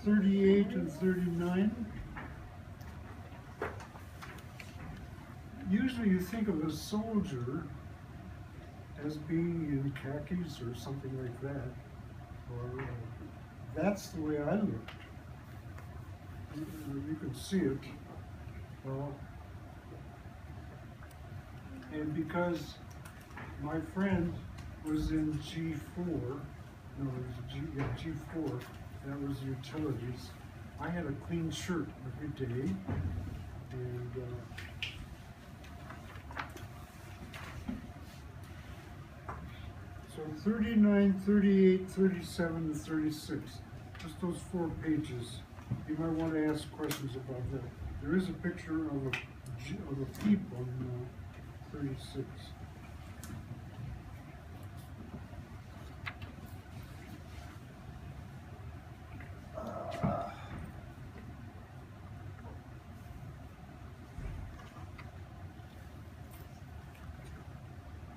38 and 39. Usually you think of a soldier as being in khakis or something like that, or that's the way I looked. You can see it. And because my friend was in G4, no, it was G4, that was utilities, I had a clean shirt every day, and so 39, 38, 37, and 36, just those 4 pages. You might want to ask questions about that. There is a picture of a peep on 36.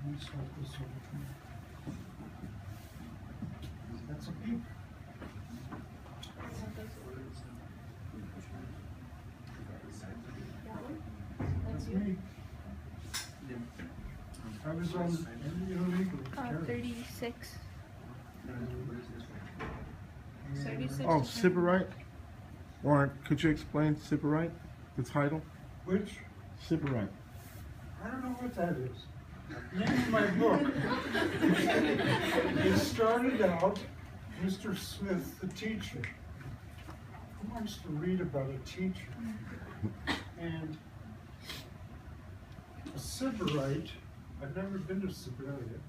Let me start this over. That's a peep. That's me. I was on illegal. 36. 36. Oh, Sybarite? Or could you explain Sybarite, the title? Which? Sybarite. I don't know what that is. Name of my book. It started out, Mr. Smith, the teacher. Who wants to read about a teacher? And a Sybarite, I've never been to Siberia,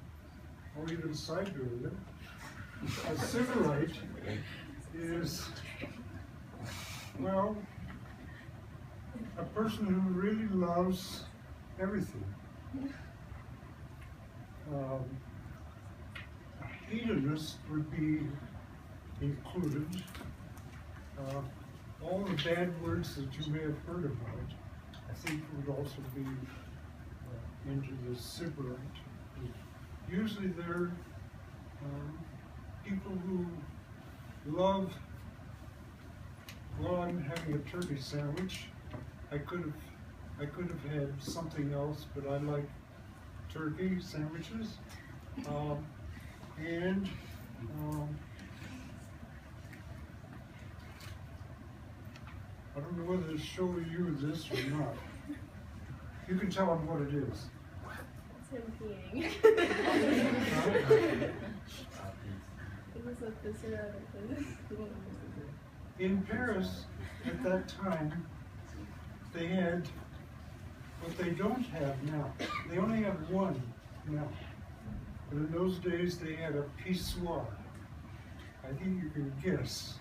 or even Siberia. A Sybarite is, well, a person who really loves everything. Hedonist would be included. All the bad words that you may have heard about, I think would also be into the Sybarite. Usually they're people who love, well, I'm having a turkey sandwich. I could have had something else, but I like turkey sandwiches. I don't know whether to show you this or not. You can tell them what it is. It's him peeing. It was like this or other. In Paris, at that time, they had what they don't have now. They only have one now. But in those days, they had a pissoir. I think you can guess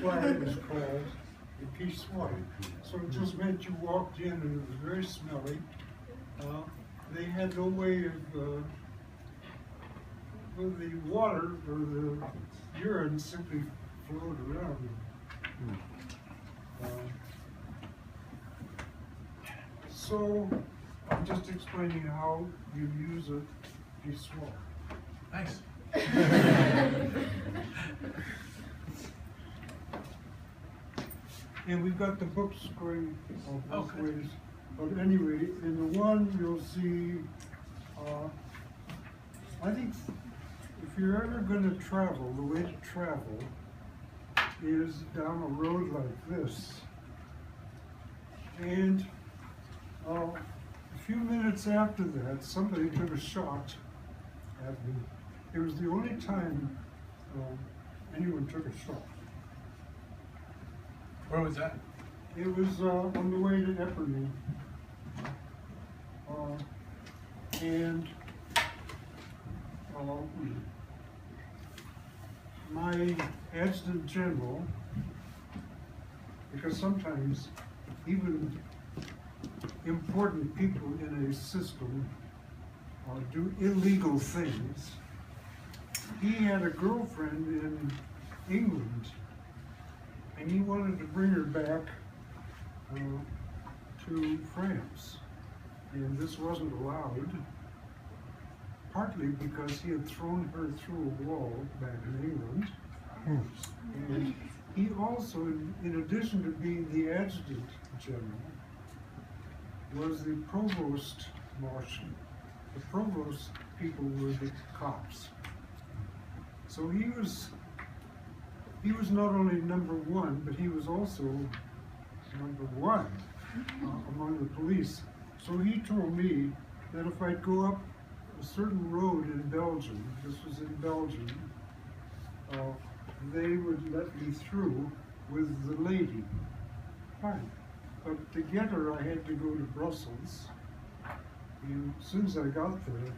why it was called a pissoir. So it just meant you walked in and it was very smelly. They had no way of, well, the water or the urine simply flowed around. So I'm just explaining how you use a pissoir. Nice. And we've got the books going both ways. But anyway, in the one you'll see, I think if you're ever going to travel, the way to travel is down a road like this. And a few minutes after that, somebody took a shot at me. It was the only time anyone took a shot. Where was that? It was on the way to Epernay. And my adjutant general, because sometimes even important people in a system do illegal things, he had a girlfriend in England, and he wanted to bring her back to France. And this wasn't allowed, partly because he had thrown her through a wall back in England. And he also, in addition to being the adjutant general, was the provost marshal. The provost people were the cops. So he was not only number one, but he was also number one among the police. So he told me that if I'd go up a certain road in Belgium, this was in Belgium, they would let me through with the lady. Fine. But to get her, I had to go to Brussels. And as soon as I got there,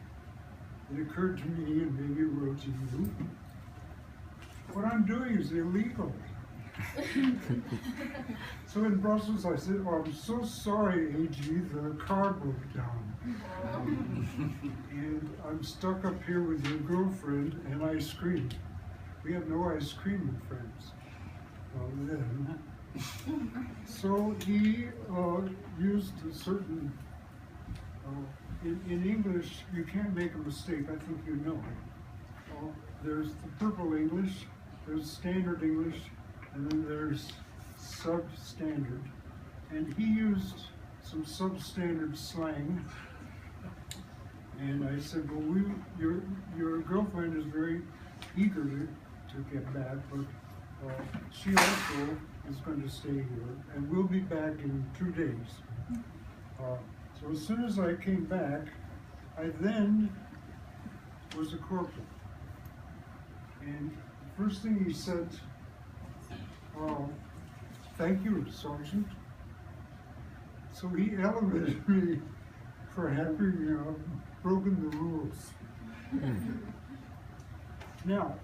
it occurred to me, and maybe it wrote to you, what I'm doing is illegal. So in Brussels, I said, oh, I'm so sorry, AG, the car broke down. And I'm stuck up here with your girlfriend and ice cream. We have no ice cream in France. Then. So he used a certain, in English, you can't make a mistake, I think you know. There's the purple English, there's standard English, and then there's substandard. And he used some substandard slang. And I said, well, your girlfriend is very eager to get back, but she also is going to stay here, and we'll be back in 2 days. So as soon as I came back, I then was a corporal. And the first thing he said, thank you, Sergeant. So he elevated me for having broken the rules. Now,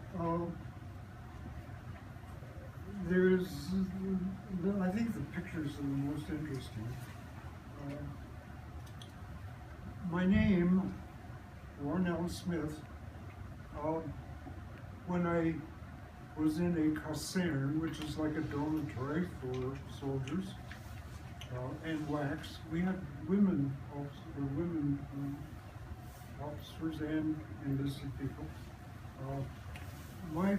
I think the pictures are the most interesting. My name, Warnell Smith, when I was in a caserne, which is like a dormitory for soldiers, and wax, we had women officers and enlisted people. My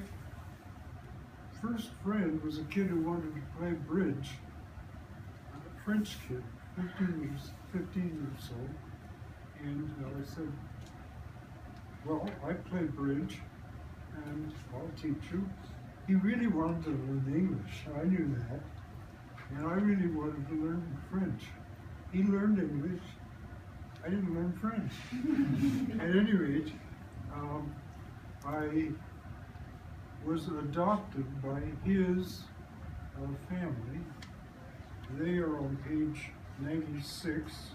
first friend was a kid who wanted to play bridge, a French kid, 15 years old. And I said, well, I play bridge, and I'll teach you. He really wanted to learn English, I knew that. And I really wanted to learn French. He learned English, I didn't learn French. At any rate, I was adopted by his family. They are on page 96.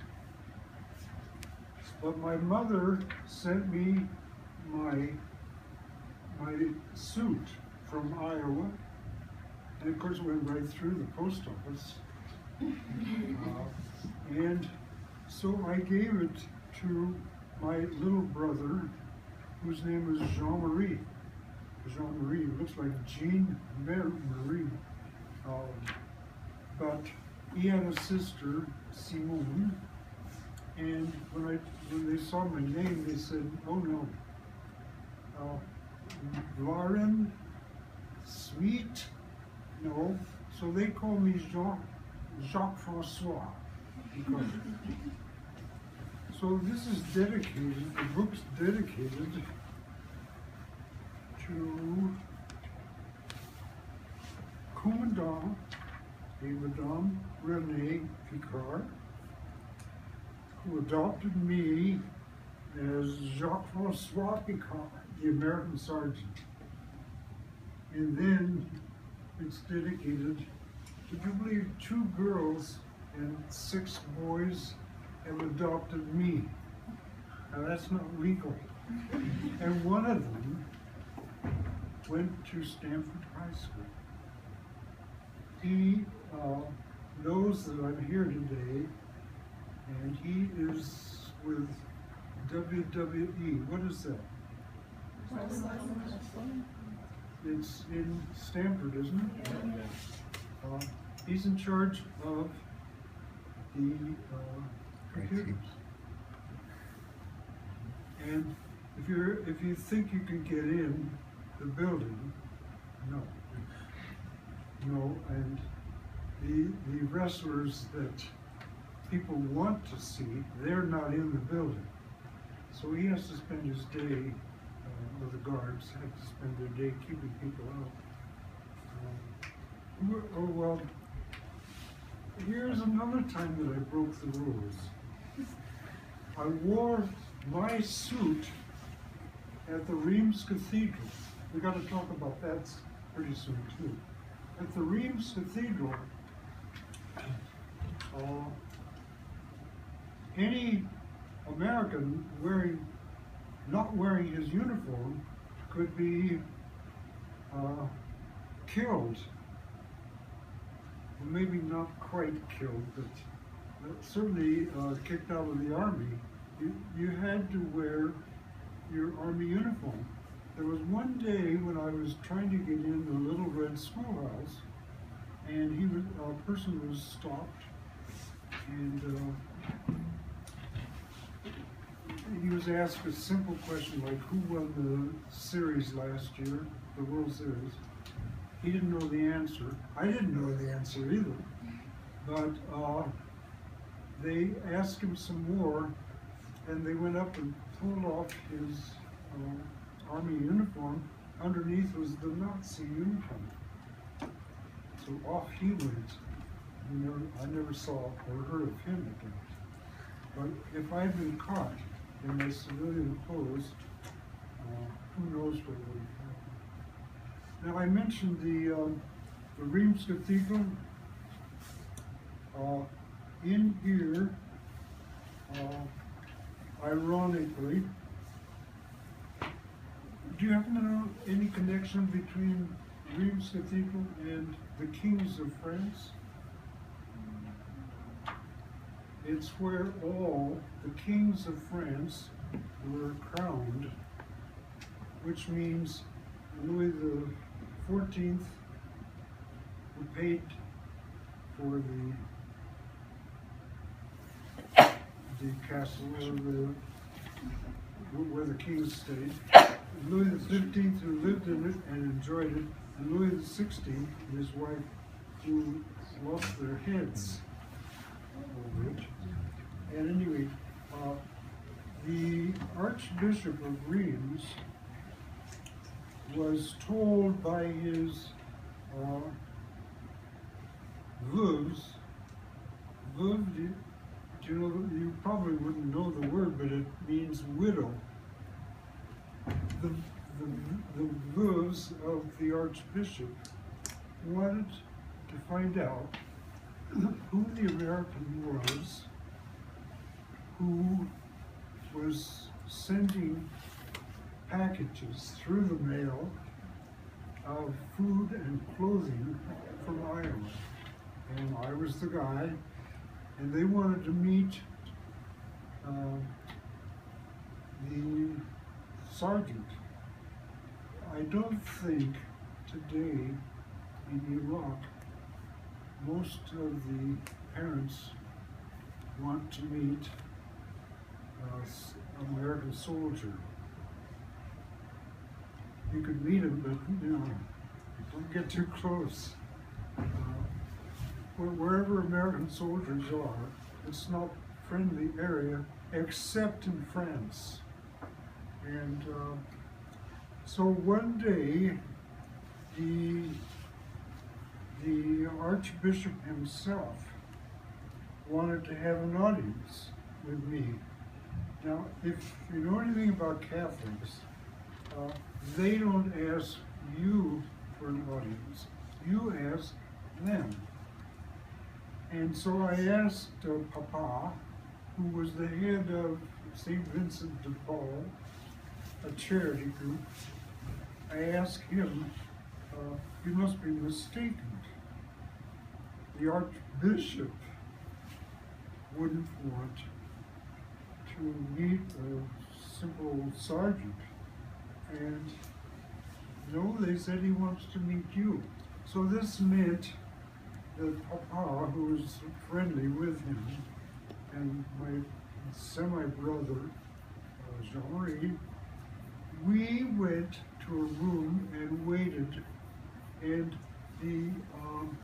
But my mother sent me my suit from Iowa, and of course it went right through the post office. And so I gave it to my little brother, whose name is Jean-Marie. Jean-Marie looks like Jean-Marie. But he had a sister, Simone, and when they saw my name, they said, oh no, Lauren, sweet, no. So they call me Jacques-François. So this is dedicated, the book's dedicated to Commandant et Madame Renée Picard, who adopted me as Jacques-François Picard, the American sergeant. And then it's dedicated to, I believe, 2 girls and 6 boys have adopted me. Now that's not legal. And one of them went to Stamford High School. He knows that I'm here today, and he is with WWE. What is that? It's in Stamford, isn't it? He's in charge of the computers. And if you think you can get in the building, no. No, and the wrestlers that people want to see, they're not in the building. So he has to spend his day, or the guards have to spend their day keeping people out. Oh, well, here's another time that I broke the rules. I wore my suit at the Reims Cathedral. We got to talk about that pretty soon too. At the Reims Cathedral, any American not wearing his uniform could be killed. Well, maybe not quite killed, but certainly kicked out of the army. You had to wear your army uniform. There was one day when I was trying to get in the Little Red Schoolhouse, and a person was stopped, and he was asked a simple question like, who won the series last year, the World Series? He didn't know the answer. I didn't know the answer either. But they asked him some more, and they went up and pulled off his army uniform. Underneath was the Nazi uniform. So off he went. I never saw or heard of him again. But if I'd been caught in my civilian clothes, who knows what would have happened. Now I mentioned the Reims Cathedral. In here, ironically, do you happen to know any connection between Reims Cathedral and the kings of France? It's where all the kings of France were crowned, which means Louis the 14th, who paid for the castle where the kings stayed. Louis the 15th, who lived in it and enjoyed it, and Louis the 16th and his wife, who lost their heads over it. And anyway, the Archbishop of Reims was told by his veuves. Do you know, you probably wouldn't know the word, but it means widow. The veuves of the Archbishop wanted to find out who the American who was sending packages through the mail of food and clothing from Iowa. And I was the guy, and they wanted to meet the sergeant. I don't think today in Iraq most of the parents want to meet an American soldier. You could meet him, but don't get too close. Wherever American soldiers are, it's not a friendly area except in France. And so one day, the Archbishop himself wanted to have an audience with me. Now, if you know anything about Catholics, they don't ask you for an audience. You ask them. And so I asked Papa, who was the head of St. Vincent de Paul, a charity group, I asked him, you must be mistaken. The Archbishop wouldn't want to meet a simple sergeant. And no, they said he wants to meet you. So this meant that Papa, who was friendly with him, and my semi-brother, Jean-Marie, we went to a room and waited, and the